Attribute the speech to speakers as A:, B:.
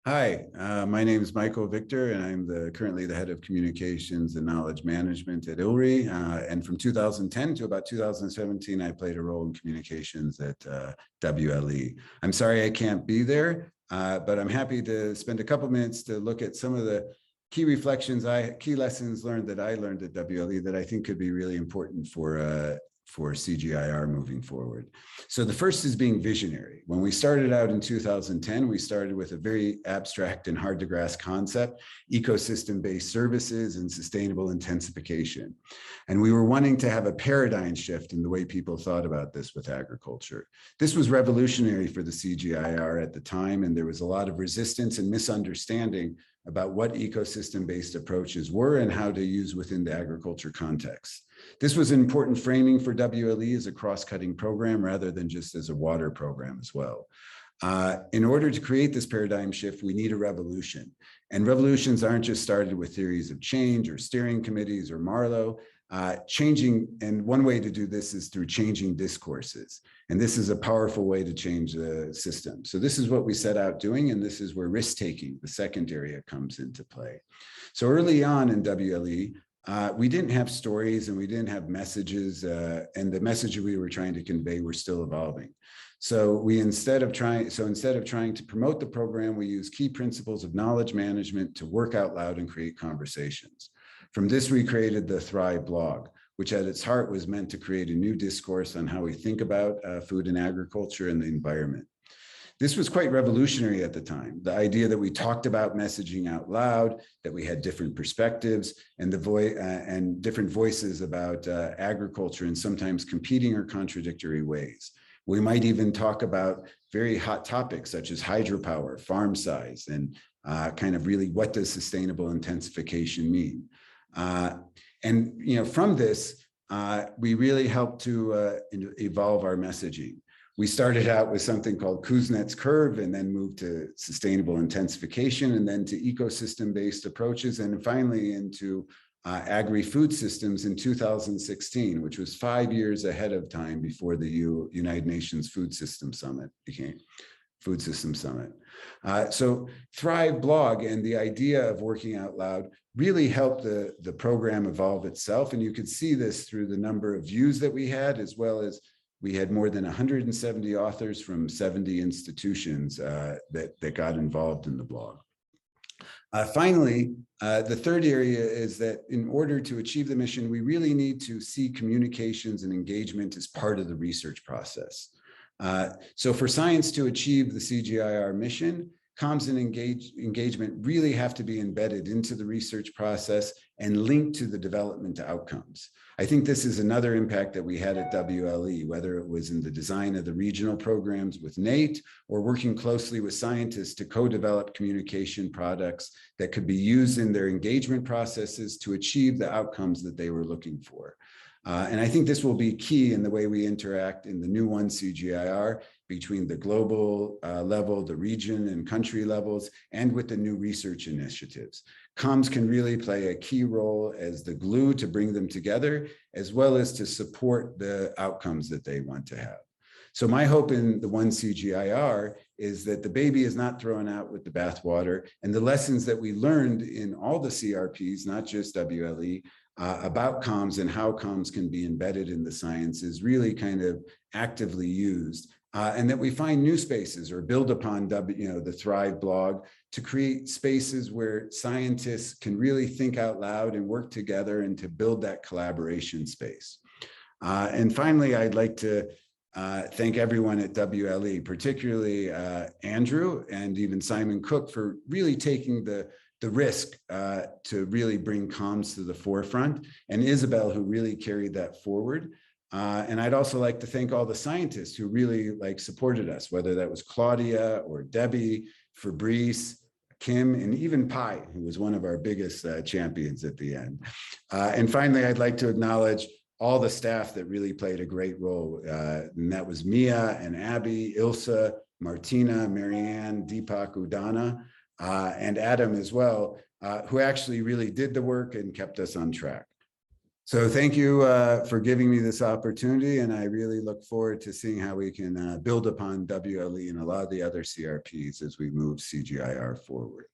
A: Hi, my name is Michael Victor, and I'm currently the head of communications and knowledge management at ILRI. And from 2010 to about 2017, I played a role in communications at WLE. I'm sorry I can't be there, but I'm happy to spend a couple minutes to look at some of the key key lessons learned that I learned at WLE that I think could be really important for CGIR moving forward. So the first is being visionary. When we started out in 2010, we started with a very abstract and hard to grasp concept, ecosystem-based services and sustainable intensification. And we were wanting to have a paradigm shift in the way people thought about this with agriculture. This was revolutionary for the CGIR at the time, and there was a lot of resistance and misunderstanding about what ecosystem-based approaches were and how to use within the agriculture context. This was an important framing for WLE as a cross-cutting program rather than just as a water program as well. In order to create this paradigm shift, we need a revolution. And revolutions aren't just started with theories of change or steering committees or Marlowe. And one way to do this is through changing discourses. And this is a powerful way to change the system. So this is what we set out doing, and this is where risk-taking, the second area, comes into play. So early on in WLE, we didn't have stories and we didn't have messages, and the message we were trying to convey were still evolving. So instead of trying to promote the program, we use key principles of knowledge management to work out loud and create conversations. From this, we created the Thrive blog, which at its heart was meant to create a new discourse on how we think about food and agriculture and the environment. This was quite revolutionary at the time. The idea that we talked about messaging out loud, that we had different perspectives and different voices about agriculture in sometimes competing or contradictory ways. We might even talk about very hot topics such as hydropower, farm size, and kind of really what does sustainable intensification mean? From this, we really helped to evolve our messaging. We started out with something called Kuznets curve and then moved to sustainable intensification and then to ecosystem-based approaches and finally into agri-food systems in 2016, which was 5 years ahead of time before the United Nations Food System Summit became Food System Summit. So Thrive blog and the idea of working out loud really helped the program evolve itself. And you could see this through the number of views that we had, as well as we had more than 170 authors from 70 institutions that got involved in the blog. Finally, the third area is that in order to achieve the mission, we really need to see communications and engagement as part of the research process. So for science to achieve the CGIR mission, comms and engagement really have to be embedded into the research process and linked to the development outcomes. I think this is another impact that we had at WLE, whether it was in the design of the regional programs with NATE or working closely with scientists to co-develop communication products that could be used in their engagement processes to achieve the outcomes that they were looking for. And I think this will be key in the way we interact in the new one CGIR between the global level, the region and country levels, and with the new research initiatives. Comms can really play a key role as the glue to bring them together, as well as to support the outcomes that they want to have. So my hope in the one CGIR is that the baby is not thrown out with the bathwater, and the lessons that we learned in all the CRPs, not just WLE, about comms and how comms can be embedded in the sciences really kind of actively used, and that we find new spaces or build upon the Thrive blog to create spaces where scientists can really think out loud and work together and to build that collaboration space. And finally, I'd like to thank everyone at WLE, particularly Andrew and even Simon Cook, for really taking the risk to really bring comms to the forefront, and Isabel, who really carried that forward. And I'd also like to thank all the scientists who really supported us, whether that was Claudia or Debbie, Fabrice, Kim, and even Pi, who was one of our biggest champions at the end. And finally, I'd like to acknowledge all the staff that really played a great role. And that was Mia and Abby, Ilsa, Martina, Marianne, Deepak, Udana, and Adam as well, who actually really did the work and kept us on track. So thank you for giving me this opportunity, and I really look forward to seeing how we can build upon WLE and a lot of the other CRPs as we move CGIAR forward.